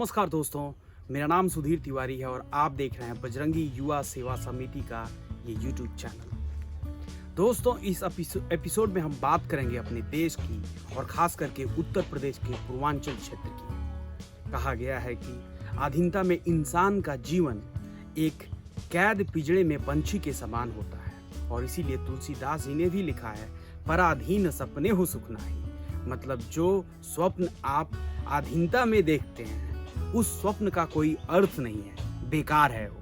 नमस्कार दोस्तों, मेरा नाम सुधीर तिवारी है और आप देख रहे हैं बजरंगी युवा सेवा समिति का ये यूट्यूब चैनल। दोस्तों, इस एपिसोड में हम बात करेंगे अपने देश की और खास करके उत्तर प्रदेश के पूर्वांचल क्षेत्र की। कहा गया है कि आधीनता में इंसान का जीवन एक कैद पिंजड़े में पंछी के समान होता है और इसीलिए तुलसीदास जी ने भी लिखा है, पराधीन सपने हो सुख नाही। मतलब जो स्वप्न आप आधीनता में देखते हैं उस स्वप्न का कोई अर्थ नहीं है, बेकार है वो।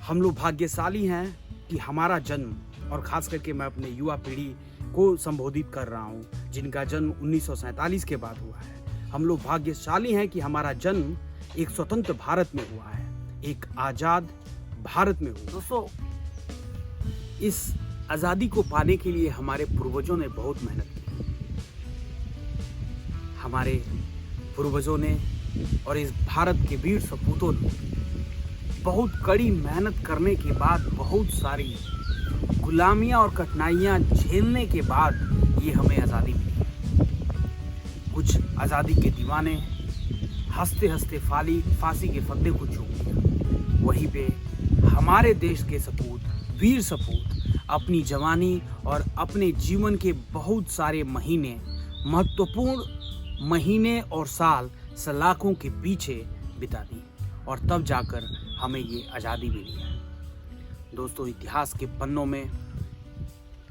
हम लोग भाग्यशाली हैं कि हमारा जन्म, और खास करके मैं अपने युवा पीढ़ी को संबोधित कर रहा हूं जिनका जन्म 1947 के बाद हुआ है। हम लोग भाग्यशाली हैं कि हमारा जन्म एक स्वतंत्र भारत में हुआ है, एक आजाद भारत में हुआ। दोस्तों, इस आजादी को पाने के लिए हमारे पूर्वजों ने बहुत मेहनत की। हमारे पूर्वजों ने और इस भारत के वीर सपूतों ने बहुत कड़ी मेहनत करने के बाद, बहुत सारी गुलामियां और कठिनाइयां झेलने के बाद ये हमें आज़ादी मिली। कुछ आज़ादी के दीवाने हंसते हंसते फांसी के फंदे को चूम लिया। वहीं पे हमारे देश के सपूत, वीर सपूत अपनी जवानी और अपने जीवन के बहुत सारे महीने, महत्वपूर्ण महीने और साल सलाखों के पीछे बिता दी और तब जाकर हमें ये आज़ादी मिली है। दोस्तों, इतिहास के पन्नों में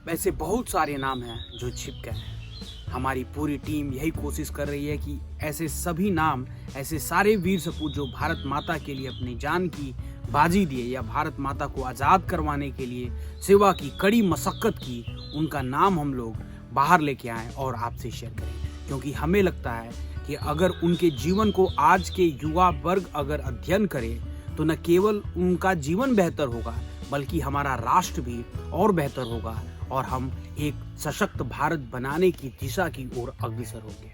ऐसे बहुत सारे नाम हैं जो छिप गए हैं। हमारी पूरी टीम यही कोशिश कर रही है कि ऐसे सभी नाम, ऐसे सारे वीर सपूत जो भारत माता के लिए अपनी जान की बाजी दिए या भारत माता को आज़ाद करवाने के लिए सेवा की, कड़ी मशक्कत की, उनका नाम हम लोग बाहर लेके आएँ और आपसे शेयर करें। क्योंकि हमें लगता है कि अगर उनके जीवन को आज के युवा वर्ग अगर अध्ययन करे तो न केवल उनका जीवन बेहतर होगा बल्कि हमारा राष्ट्र भी और बेहतर होगा और हम एक सशक्त भारत बनाने की दिशा की ओर अग्रसर होंगे।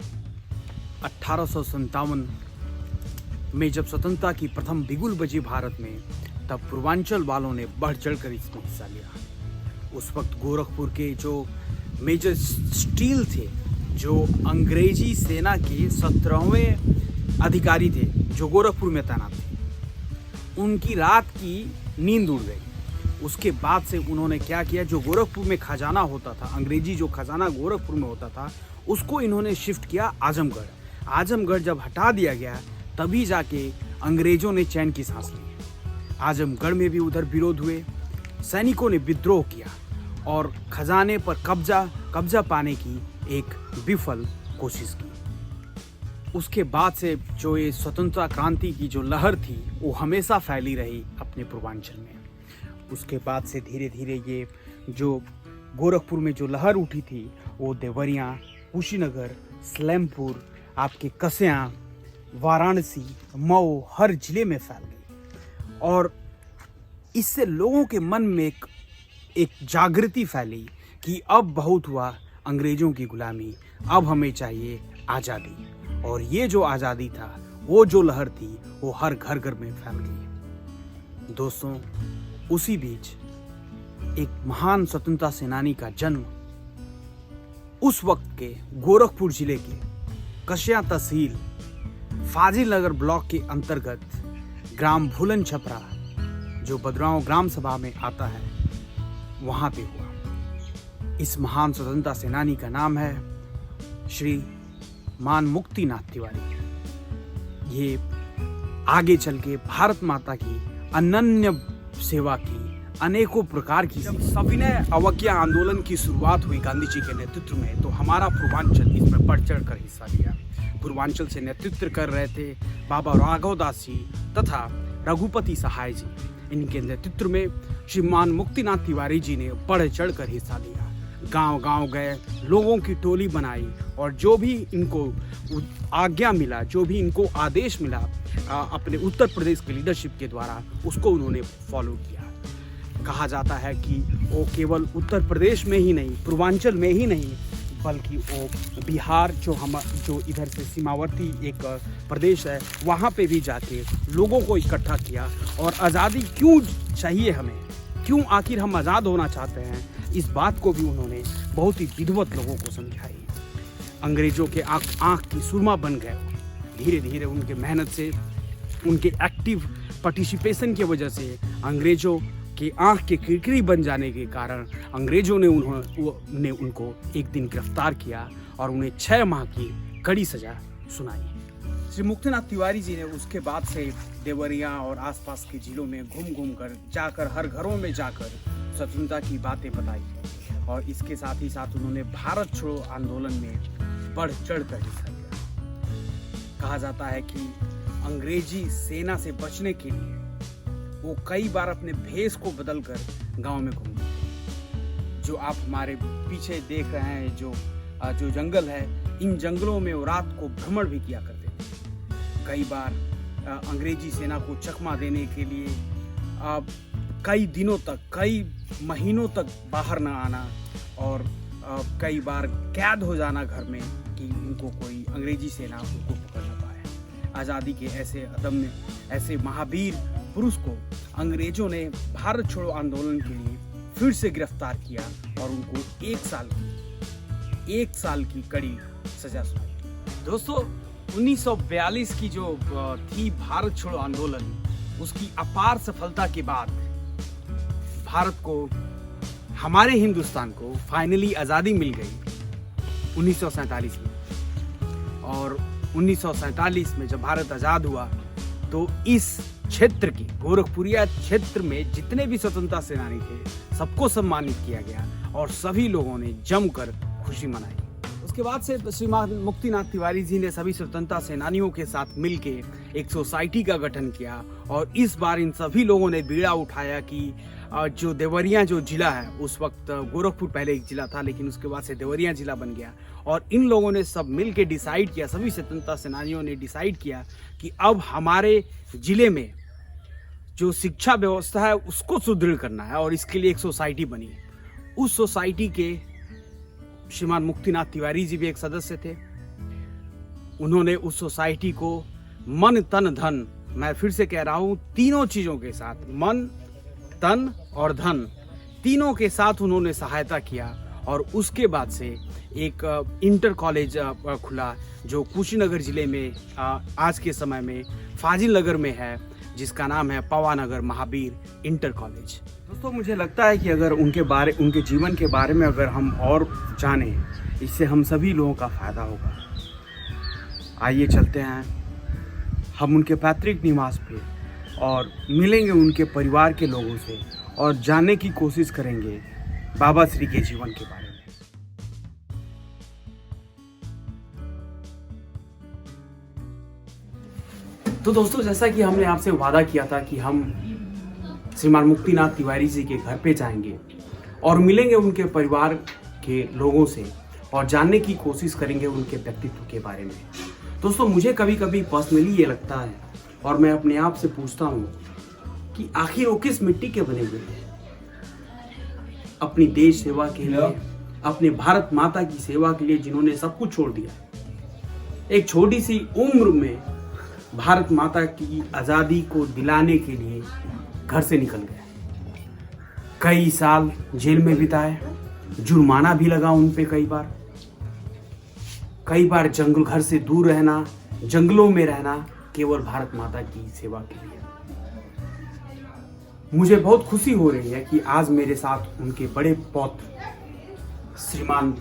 1857 में जब स्वतंत्रता की प्रथम बिगुल बजी भारत में, तब पूर्वांचल वालों ने बढ़ चढ़कर इसमें हिस्सा लिया। उस वक्त गोरखपुर के जो मेजर स्टील थे, जो अंग्रेजी सेना के 17वें अधिकारी थे जो गोरखपुर में तैनात थे, उनकी रात की नींद उड़ गई। उसके बाद से उन्होंने क्या किया, जो गोरखपुर में खजाना होता था, अंग्रेजी जो खजाना गोरखपुर में होता था, उसको इन्होंने शिफ्ट किया आजमगढ़। आजमगढ़ जब हटा दिया गया तभी जाके अंग्रेजों ने चैन की सांस ली। आजमगढ़ में भी उधर विरोध हुए, सैनिकों ने विद्रोह किया और खजाने पर कब्जा पाने की एक विफल कोशिश की। उसके बाद से जो ये स्वतंत्रता क्रांति की जो लहर थी वो हमेशा फैली रही अपने पूर्वांचल में। उसके बाद से धीरे धीरे ये जो गोरखपुर में जो लहर उठी थी वो देवरिया, कुशीनगर, सलेमपुर, आपके कसिया, वाराणसी, मऊ, हर जिले में फैल गई और इससे लोगों के मन में एक जागृति फैली कि अब बहुत हुआ अंग्रेजों की गुलामी, अब हमें चाहिए आज़ादी। और ये जो आज़ादी था, वो जो लहर थी, वो हर घर घर में फैल गई। दोस्तों, उसी बीच एक महान स्वतंत्रता सेनानी का जन्म उस वक्त के गोरखपुर जिले के कसिया तहसील फाजिल नगर ब्लॉक के अंतर्गत ग्राम भूलन छपरा, जो बदराव ग्राम सभा में आता है, वहां पे हुआ। इस महान स्वतंत्रता सेनानी का नाम है श्री मान मुक्तिनाथ तिवारी। ये आगे चल के भारत माता की अनन्य सेवा की, अनेकों प्रकार की। जब सविनय अवज्ञा आंदोलन की शुरुआत हुई गांधी जी के नेतृत्व में, तो हमारा पूर्वांचल इसमें बढ़ चढ़ कर हिस्सा लिया। पूर्वांचल से नेतृत्व कर रहे थे बाबा राघव दास जी तथा रघुपति सहाय जी। इनके नेतृत्व में श्रीमान मुक्तिनाथ तिवारी जी ने बढ़ चढ़ कर हिस्सा लिया। गांव गांव गए, लोगों की टोली बनाई और जो भी इनको आज्ञा मिला, जो भी इनको आदेश मिला अपने उत्तर प्रदेश के लीडरशिप के द्वारा, उसको उन्होंने फॉलो किया। कहा जाता है कि वो केवल उत्तर प्रदेश में ही नहीं, पूर्वांचल में ही नहीं, बल्कि वो बिहार जो इधर से सीमावर्ती एक प्रदेश है, वहाँ पे भी जाके लोगों को इकट्ठा किया और आज़ादी क्यों चाहिए हमें, क्यों आखिर हम आज़ाद होना चाहते हैं, इस बात को भी उन्होंने बहुत ही विधिवत लोगों को समझाई। अंग्रेजों के आँख की सुरमा बन गए धीरे धीरे उनके मेहनत से, उनके एक्टिव पार्टिसिपेशन की वजह से, अंग्रेजों की आंख के किरकिरी बन जाने के कारण अंग्रेजों ने उनको एक दिन गिरफ्तार किया और उन्हें 6 माह की कड़ी सजा सुनाई। श्री मुक्तिनाथ तिवारी जी ने उसके बाद से देवरिया और आसपास के जिलों में घूम कर जाकर हर घरों में जाकर स्वतंत्रता की बातें बताई और इसके साथ ही साथ उन्होंने भारत छोड़ो आंदोलन में बढ़ चढ़ कर हिस्सा लिया। कहा जाता है कि अंग्रेजी सेना से बचने के लिए वो कई बार अपने भेष को बदलकर गांव में घूमते। जो आप हमारे पीछे देख रहे हैं, जो जंगल है, इन जंगलों में वो रात को भ्रमण भी किया करते थे। कई बार अंग्रेजी सेना को चकमा देने के लिए कई दिनों तक, कई महीनों तक बाहर न आना और कई बार कैद हो जाना घर में कि उनको कोई अंग्रेजी सेना उनको पकड़ न पाए। आज़ादी के ऐसे अदम्य, ऐसे महावीर पुरुष को अंग्रेजों ने भारत छोड़ो आंदोलन के लिए फिर से गिरफ्तार किया और उनको 1 साल की कड़ी सजा सुनाई। दोस्तों, 1942 की जो थी भारत छोड़ो आंदोलन, उसकी अपार सफलता के बाद भारत को, हमारे हिंदुस्तान को फाइनली आज़ादी मिल गई 1947 में। और 1947 में जब भारत आज़ाद हुआ तो इस क्षेत्र के, गोरखपुरिया क्षेत्र में जितने भी स्वतंत्रता सेनानी थे सबको सम्मानित किया गया और सभी लोगों ने जमकर खुशी मनाई। उसके बाद से श्रीमान मुक्तिनाथ तिवारी जी ने सभी स्वतंत्रता सेनानियों के साथ मिलके एक सोसाइटी का गठन किया और इस बार इन सभी लोगों ने बीड़ा उठाया कि जो देवरिया जो जिला है, उस वक्त गोरखपुर पहले एक जिला था लेकिन उसके बाद से देवरिया जिला बन गया, और इन लोगों ने सब मिलके डिसाइड किया, सभी स्वतंत्रता सेनानियों ने डिसाइड किया कि अब हमारे जिले में जो शिक्षा व्यवस्था है उसको सुदृढ़ करना है और इसके लिए एक सोसाइटी बनी। उस सोसाइटी के श्रीमान मुक्तिनाथ तिवारी जी भी एक सदस्य थे। उन्होंने उस सोसाइटी को मन तन धन, मैं फिर से कह रहा हूं, तीनों चीजों के साथ, मन तन और धन, तीनों के साथ उन्होंने सहायता किया और उसके बाद से एक इंटर कॉलेज खुला जो कुशीनगर जिले में आज के समय में फाजिल नगर में है, जिसका नाम है पवानगर महावीर इंटर कॉलेज। दोस्तों, मुझे लगता है कि अगर उनके जीवन के बारे में अगर हम और जानें, इससे हम सभी लोगों का फायदा होगा। आइए चलते हैं हम उनके पैतृक निवास पे और मिलेंगे उनके परिवार के लोगों से और जानने की कोशिश करेंगे बाबा श्री के जीवन के बारे में। तो दोस्तों, जैसा कि हमने आपसे वादा किया था कि हम श्रीमान मुक्तिनाथ तिवारी जी के घर पे जाएंगे और मिलेंगे उनके परिवार के लोगों से और जानने की कोशिश करेंगे उनके व्यक्तित्व के बारे में। दोस्तों, मुझे कभी कभी पर्सनली ये लगता है और मैं अपने आप से पूछता हूँ कि आखिर वो किस मिट्टी के बने हुए हैं। अपनी देश सेवा के लिए, अपने भारत माता की सेवा के लिए जिन्होंने सब कुछ छोड़ दिया, एक छोटी सी उम्र में भारत माता की आज़ादी को दिलाने के लिए घर से निकल गए। कई साल जेल में बिताए, जुर्माना भी लगा उन पे कई बार जंगल, घर से दूर रहना, जंगलों में रहना, केवल भारत माता की सेवा के लिए। मुझे बहुत खुशी हो रही है कि आज मेरे साथ उनके बड़े पौत्र श्रीमान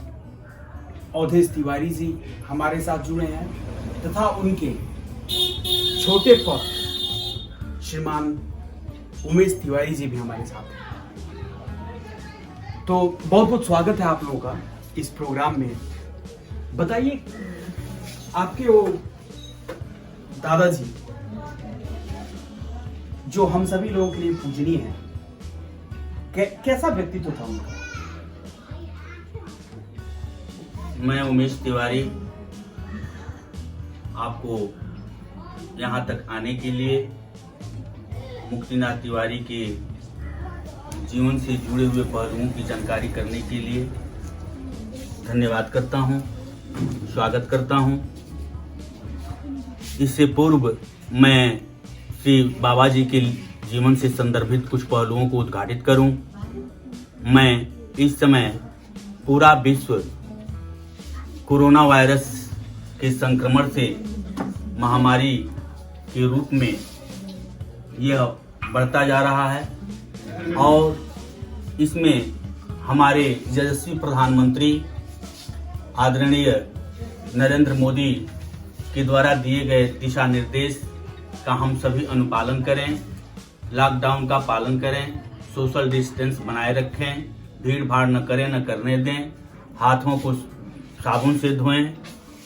अवधेश तिवारी जी हमारे साथ जुड़े हैं तथा उनके छोटे पौत्र श्रीमान उमेश तिवारी जी भी हमारे साथ हैं। तो बहुत बहुत स्वागत है आप लोगों का इस प्रोग्राम में। बताइए, आपके वो दादाजी जो हम सभी लोगों के लिए पूजनीय है, कैसा व्यक्तित्व था उनका? मैं उमेश तिवारी आपको यहाँ तक आने के लिए, मुक्तिनाथ तिवारी के जीवन से जुड़े हुए पहलुओं की जानकारी करने के लिए धन्यवाद करता हूँ, स्वागत करता हूँ। इससे पूर्व मैं श्री बाबा जी के जीवन से संदर्भित कुछ पहलुओं को उद्घाटित करूं। मैं इस समय पूरा विश्व कोरोना वायरस के संक्रमण से महामारी के रूप में यह बढ़ता जा रहा है और इसमें हमारे यशस्वी प्रधानमंत्री आदरणीय नरेंद्र मोदी के द्वारा दिए गए दिशा निर्देश का हम सभी अनुपालन करें, लॉकडाउन का पालन करें, सोशल डिस्टेंस बनाए रखें, भीड़ भाड़ न करें, न करने दें, हाथों को साबुन से धोएं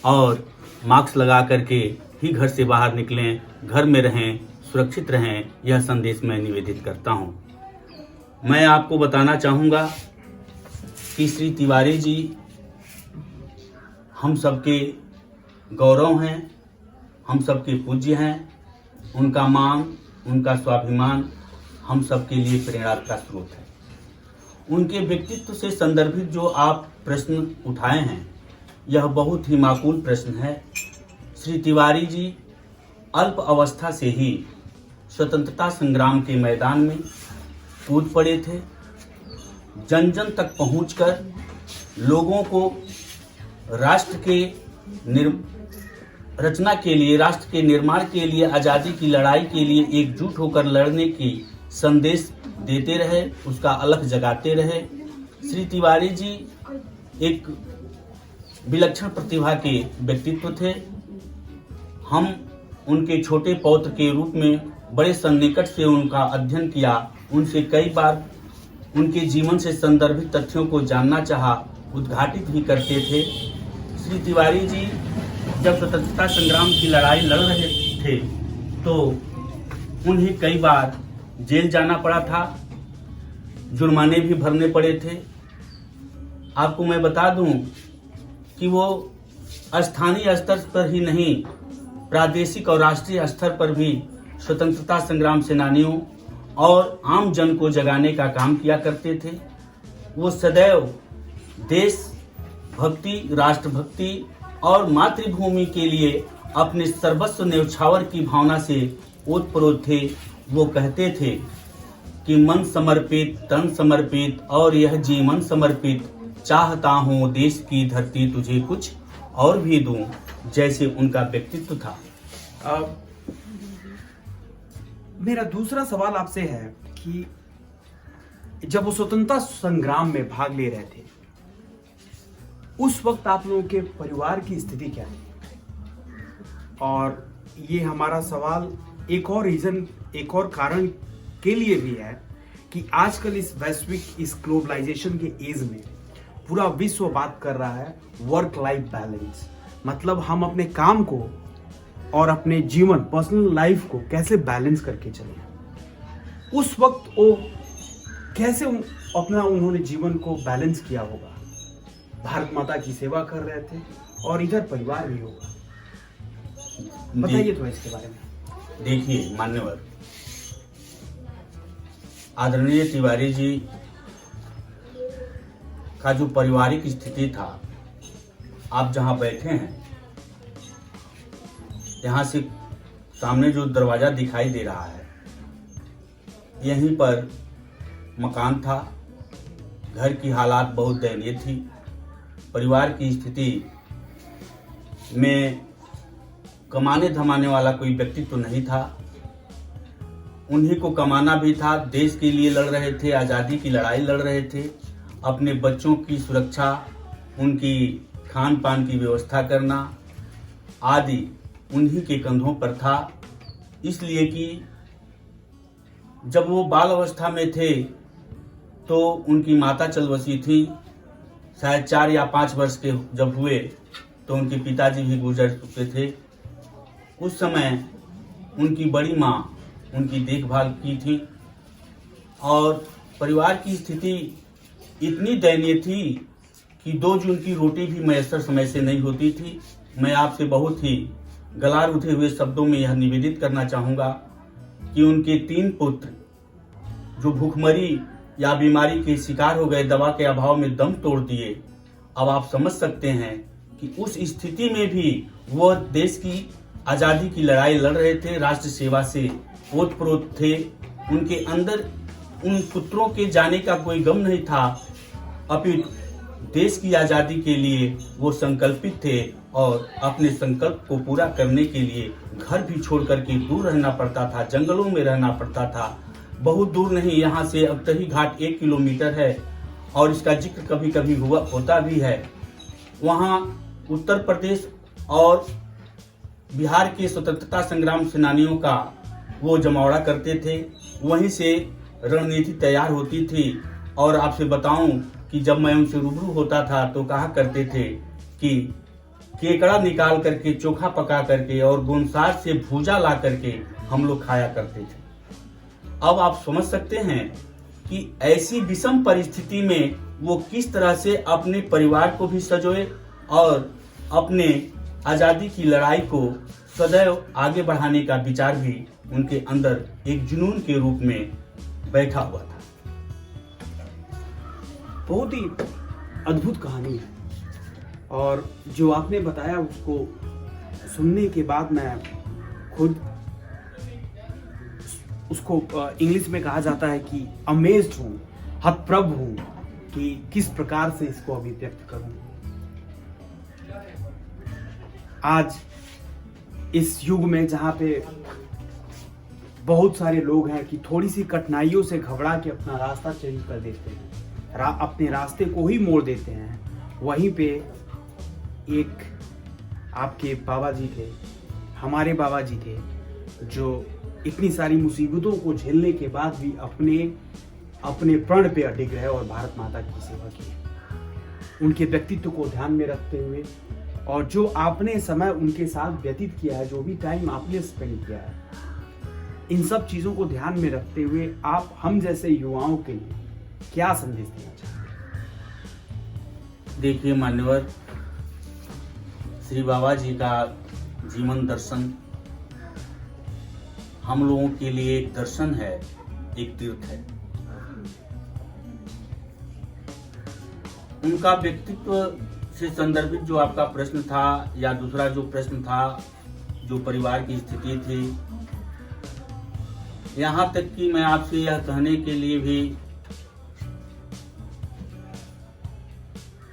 और मास्क लगा करके ही घर से बाहर निकलें, घर में रहें, सुरक्षित रहें, यह संदेश मैं निवेदित करता हूं। मैं आपको बताना चाहूँगा कि श्री तिवारी जी हम सबके गौरव हैं, हम सबके पूज्य हैं। उनका मान, उनका स्वाभिमान हम सबके लिए प्रेरणा का स्रोत है। उनके व्यक्तित्व से संदर्भित जो आप प्रश्न उठाए हैं, यह बहुत ही माकूल प्रश्न है। श्री तिवारी जी अल्प अवस्था से ही स्वतंत्रता संग्राम के मैदान में कूद पड़े थे। जन जन तक पहुंचकर लोगों को राष्ट्र के रचना के लिए, राष्ट्र के निर्माण के लिए, आज़ादी की लड़ाई के लिए एकजुट होकर लड़ने की संदेश देते रहे, उसका अलख जगाते रहे। श्री तिवारी जी एक विलक्षण प्रतिभा के व्यक्तित्व थे। हम उनके छोटे पौत्र के रूप में बड़े सन्निकट से उनका अध्ययन किया, उनसे कई बार उनके जीवन से संदर्भित तथ्यों को जानना चाहा, उद्घाटित भी करते थे। श्री तिवारी जी जब स्वतंत्रता संग्राम की लड़ाई लड़ रहे थे तो उन्हें कई बार जेल जाना पड़ा था, जुर्माने भी भरने पड़े थे। आपको मैं बता दूं कि वो स्थानीय स्तर पर ही नहीं, प्रादेशिक और राष्ट्रीय स्तर पर भी स्वतंत्रता संग्राम सेनानियों और आम जन को जगाने का काम किया करते थे। वो सदैव देश भक्ति, राष्ट्रभक्ति और मातृभूमि के लिए अपने सर्वस्व न्यौछावर की भावना से ओतप्रोत थे। वो कहते थे कि मन समर्पित, तन समर्पित और यह जीवन समर्पित, चाहता हूँ देश की धरती तुझे कुछ और भी दूं, जैसे उनका व्यक्तित्व था। मेरा दूसरा सवाल आपसे है कि जब वो स्वतंत्रता संग्राम में भाग ले रहे थे, उस वक्त आप लोगों के परिवार की स्थिति क्या थी? और ये हमारा सवाल एक और कारण के लिए भी है कि आजकल इस वैश्विक, इस ग्लोबलाइजेशन के एज में पूरा विश्व बात कर रहा है वर्क लाइफ बैलेंस। मतलब हम अपने काम को और अपने जीवन, पर्सनल लाइफ को कैसे बैलेंस करके चलें। उस वक्त वो कैसे उन्होंने जीवन को बैलेंस किया होगा? भारत माता की सेवा कर रहे थे और इधर परिवार भी होगा, बताइए तो इसके बारे में। देखिए मान्यवर, आदरणीय तिवारी जी का जो पारिवारिक स्थिति था, आप जहां बैठे हैं, यहाँ से सामने जो दरवाजा दिखाई दे रहा है, यहीं पर मकान था। घर की हालात बहुत दयनीय थी। परिवार की स्थिति में कमाने धमाने वाला कोई व्यक्तित्व तो नहीं था। उन्हीं को कमाना भी था, देश के लिए लड़ रहे थे, आज़ादी की लड़ाई लड़ रहे थे। अपने बच्चों की सुरक्षा, उनकी खान पान की व्यवस्था करना आदि उन्हीं के कंधों पर था। इसलिए कि जब वो बाल अवस्था में थे तो उनकी माता चल बसी थी। शायद 4 या 5 वर्ष के जब हुए तो उनके पिताजी भी गुजर चुके थे। उस समय उनकी बड़ी माँ उनकी देखभाल की थी और परिवार की स्थिति इतनी दयनीय थी कि 2 जून की रोटी भी मैसर समय से नहीं होती थी। मैं आपसे बहुत ही गला उठे हुए शब्दों में यह निवेदित करना चाहूँगा कि उनके 3 पुत्र जो भूखमरी या बीमारी के शिकार हो गए, दवा के अभाव में दम तोड़ दिए। अब आप समझ सकते हैं कि उस स्थिति में भी वह देश की आज़ादी की लड़ाई लड़ रहे थे, राष्ट्र सेवा से ओतप्रोत थे। उनके अंदर उन पुत्रों के जाने का कोई गम नहीं था, अपितु देश की आज़ादी के लिए वो संकल्पित थे और अपने संकल्प को पूरा करने के लिए घर भी छोड़ करके दूर रहना पड़ता था, जंगलों में रहना पड़ता था। बहुत दूर नहीं, यहाँ से अबतरी घाट 1 किलोमीटर है और इसका जिक्र कभी कभी होता भी है। वहाँ उत्तर प्रदेश और बिहार के स्वतंत्रता संग्राम सेनानियों का वो जमावड़ा करते थे, वहीं से रणनीति तैयार होती थी। और आपसे बताऊं कि जब मैं उनसे रूबरू होता था तो कहा करते थे कि केकड़ा निकाल करके, चोखा पका करके और गोंसार से भूजा ला करके हम लोग खाया करते थे। अब आप समझ सकते हैं कि ऐसी विषम परिस्थिति में वो किस तरह से अपने परिवार को भी संजोए और अपने आजादी की लड़ाई को सदैव आगे बढ़ाने का विचार भी उनके अंदर एक जुनून के रूप में बैठा हुआ था। बहुत ही अद्भुत कहानी है और जो आपने बताया उसको सुनने के बाद मैं खुद उसको इंग्लिश में कहा जाता है कि अमेज्ड हूँ, हतप्रभ हूँ कि किस प्रकार से इसको अभिव्यक्त करूँ। आज इस युग में जहाँ पे बहुत सारे लोग हैं कि थोड़ी सी कठिनाइयों से घबरा के अपना रास्ता चेंज कर देते हैं, अपने रास्ते को ही मोड़ देते हैं, वहीं पे एक आपके बाबा जी थे, हमारे बाबा जी थे, जो इतनी सारी मुसीबतों को झेलने के बाद भी अपने प्रण पे अडिग रहे और भारत माता की सेवा की। उनके व्यक्तित्व को ध्यान में रखते हुए और जो आपने समय उनके साथ व्यतीत किया है, जो भी टाइम आपने स्पेंड किया है, इन सब चीजों को ध्यान में रखते हुए आप हम जैसे युवाओं के लिए क्या संदेश देना चाहते हैं? देखिए मान्यवर, श्री बाबा जी का जीवन दर्शन हम लोगों के लिए एक दर्शन है, एक तीर्थ है। उनका व्यक्तित्व से संदर्भित जो आपका प्रश्न था या दूसरा जो प्रश्न था, जो परिवार की स्थिति थी, यहाँ तक कि मैं आपसे यह कहने के लिए भी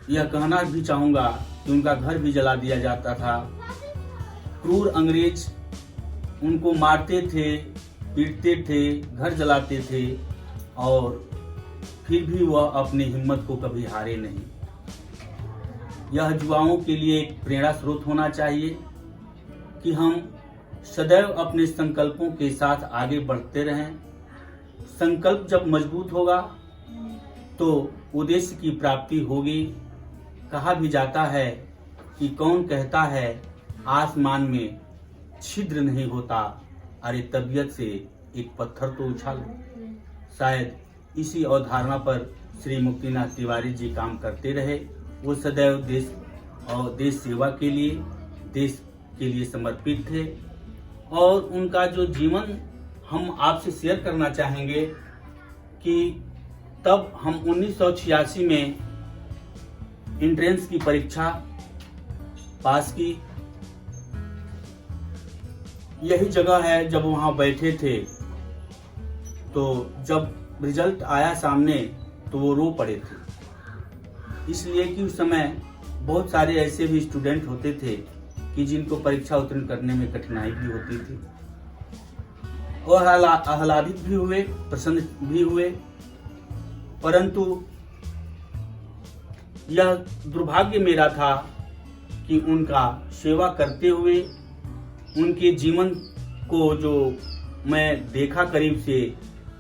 यह कहना भी चाहूंगा कि उनका घर भी जला दिया जाता था। क्रूर अंग्रेज उनको मारते थे, पीटते थे, घर जलाते थे और फिर भी वह अपनी हिम्मत को कभी हारे नहीं। यह युवाओं के लिए एक प्रेरणा स्रोत होना चाहिए कि हम सदैव अपने संकल्पों के साथ आगे बढ़ते रहें। संकल्प जब मजबूत होगा तो उद्देश्य की प्राप्ति होगी। कहा भी जाता है कि कौन कहता है आसमान में छिद्र नहीं होता, अरे तबीयत से एक पत्थर तो उछालो। शायद इसी अवधारणा पर श्री मुक्तिनाथ तिवारी जी काम करते रहे। वो सदैव देश और देश सेवा के लिए, देश के लिए समर्पित थे और उनका जो जीवन हम आपसे शेयर करना चाहेंगे कि तब हम 1986 में एंट्रेंस की परीक्षा पास की। यही जगह है जब वहां बैठे थे तो जब रिजल्ट आया सामने तो वो रो पड़े थे, इसलिए कि उस समय बहुत सारे ऐसे भी स्टूडेंट होते थे कि जिनको परीक्षा उत्तीर्ण करने में कठिनाई भी होती थी। और आह्लादित भी हुए, प्रसन्न भी हुए, परंतु यह दुर्भाग्य मेरा था कि उनका सेवा करते हुए उनके जीवन को जो मैं देखा करीब से,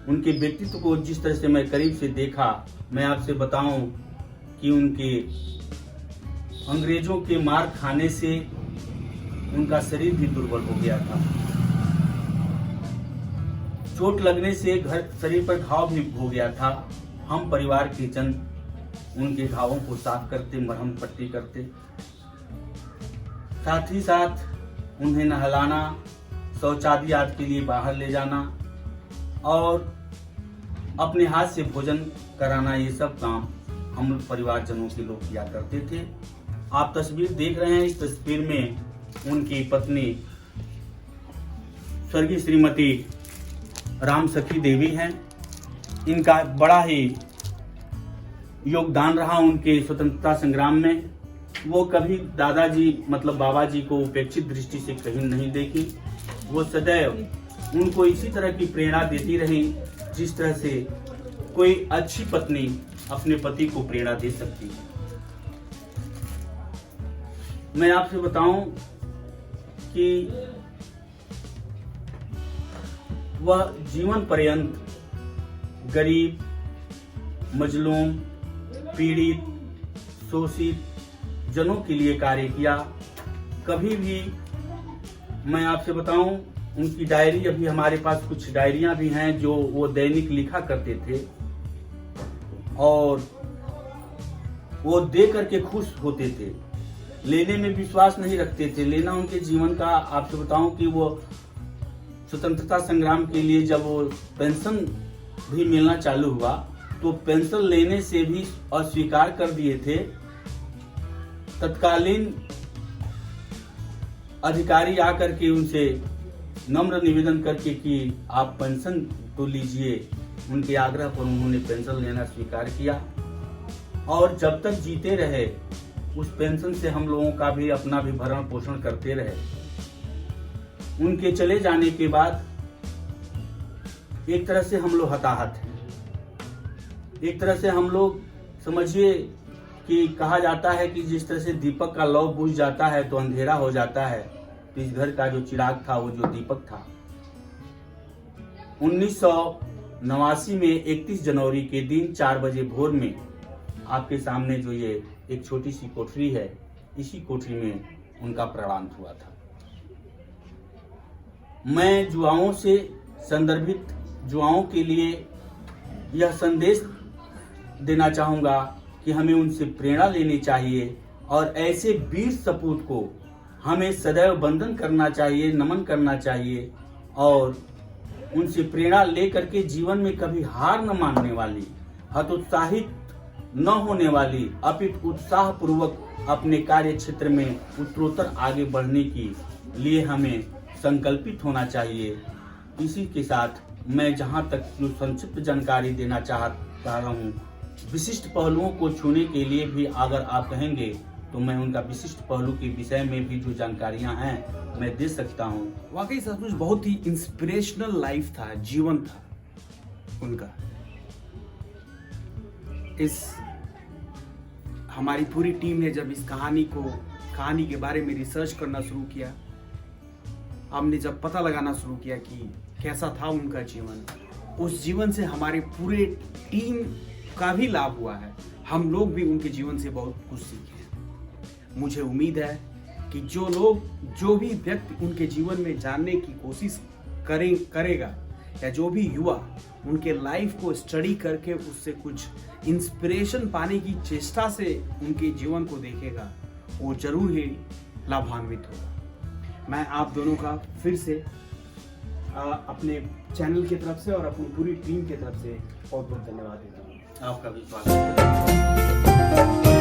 उनके व्यक्तित्व को जिस तरह से मैं करीब से देखा, मैं आपसे बताऊं कि उनके अंग्रेजों के मार खाने से उनका शरीर भी दुर्बल हो गया था। चोट लगने से शरीर पर घाव भी हो गया था। हम परिवार के जन उनके घावों को साफ करते, मरहम पट्टी करते, साथ ही साथ उन्हें नहलाना, शौचादि आदि के लिए बाहर ले जाना और अपने हाथ से भोजन कराना, ये सब काम हम परिवारजनों के लोग किया करते थे। आप तस्वीर देख रहे हैं, इस तस्वीर में उनकी पत्नी स्वर्गीय श्रीमती राम सखी देवी हैं। इनका बड़ा ही योगदान रहा उनके स्वतंत्रता संग्राम में। वो कभी दादाजी मतलब बाबा जी को उपेक्षित दृष्टि से कहीं नहीं देखी। वो सदैव उनको इसी तरह की प्रेरणा देती रही जिस तरह से कोई अच्छी पत्नी अपने पति को प्रेरणा दे सकती है। मैं आपसे बताऊं कि वह जीवन पर्यंत गरीब, मजलूम, पीड़ित, शोषित जनों के लिए कार्य किया। कभी भी मैं आपसे बताऊं, उनकी डायरी, अभी हमारे पास कुछ डायरियां भी हैं जो वो दैनिक लिखा करते थे और वो दे करके खुश होते थे, लेने में विश्वास नहीं रखते थे। लेना उनके जीवन का, आपसे बताऊं कि वो स्वतंत्रता संग्राम के लिए जब वो पेंशन भी मिलना चालू हुआ तो पेंशन लेने से भी अस्वीकार कर दिए थे। तत्कालीन अधिकारी आकर के उनसे नम्र निवेदन करके कि आप पेंशन तो लीजिए, उनके आग्रह पर उन्होंने पेंशन लेना स्वीकार किया और जब तक जीते रहे उस पेंशन से हम लोगों का भी अपना भी भरण पोषण करते रहे। उनके चले जाने के बाद एक तरह से हम लोग हताहत हैं। एक तरह से हम लोग समझिए कि कहा जाता है कि जिस तरह से दीपक का लौ बुझ जाता है तो अंधेरा हो जाता है, तो इस घर का जो चिराग था वो जो दीपक था। 1989 में 31 जनवरी के दिन 4 बजे भोर में आपके सामने जो ये एक छोटी सी कोठरी है, इसी कोठरी में उनका प्राणांत हुआ था। मैं युवाओं से संदर्भित युवाओं के लिए यह संदेश देना चाहूंगा कि हमें उनसे प्रेरणा लेनी चाहिए और ऐसे वीर सपूत को हमें सदैव वंदन करना चाहिए, नमन करना चाहिए और उनसे प्रेरणा लेकर के जीवन में कभी हार न मानने वाली, हतोत्साहित न होने वाली, अपितु उत्साह पूर्वक अपने कार्य क्षेत्र में उत्तरोत्तर आगे बढ़ने के लिए हमें संकल्पित होना चाहिए। इसी के साथ मैं जहां तक जो संक्षिप्त जानकारी देना चाह रहा हूं, विशिष्ट पहलुओं को छूने के लिए भी अगर आप कहेंगे तो मैं उनका विशिष्ट पहलू के विषय में भी जो जानकारियां हैं मैं दे सकता हूं। वाकई सचमुच बहुत ही इंस्पिरेशनल लाइफ था, जीवन था उनका। इस हमारी पूरी टीम ने जब इस कहानी के बारे में रिसर्च करना शुरू किया, हमने जब पता लगाना शुरू किया कि कैसा था उनका जीवन, उस जीवन से हमारे पूरे टीम का भी लाभ हुआ है। हम लोग भी उनके जीवन से बहुत कुछ सीखे हैं। मुझे उम्मीद है कि जो भी व्यक्ति उनके जीवन में जानने की कोशिश करेगा या जो भी युवा उनके लाइफ को स्टडी करके उससे कुछ इंस्पिरेशन पाने की चेष्टा से उनके जीवन को देखेगा, वो जरूर ही लाभान्वित होगा। मैं आप दोनों का फिर से अपने चैनल की तरफ से और अपनी पूरी टीम की तरफ से बहुत बहुत धन्यवाद देता हूँ। आपका भी स्वागत है।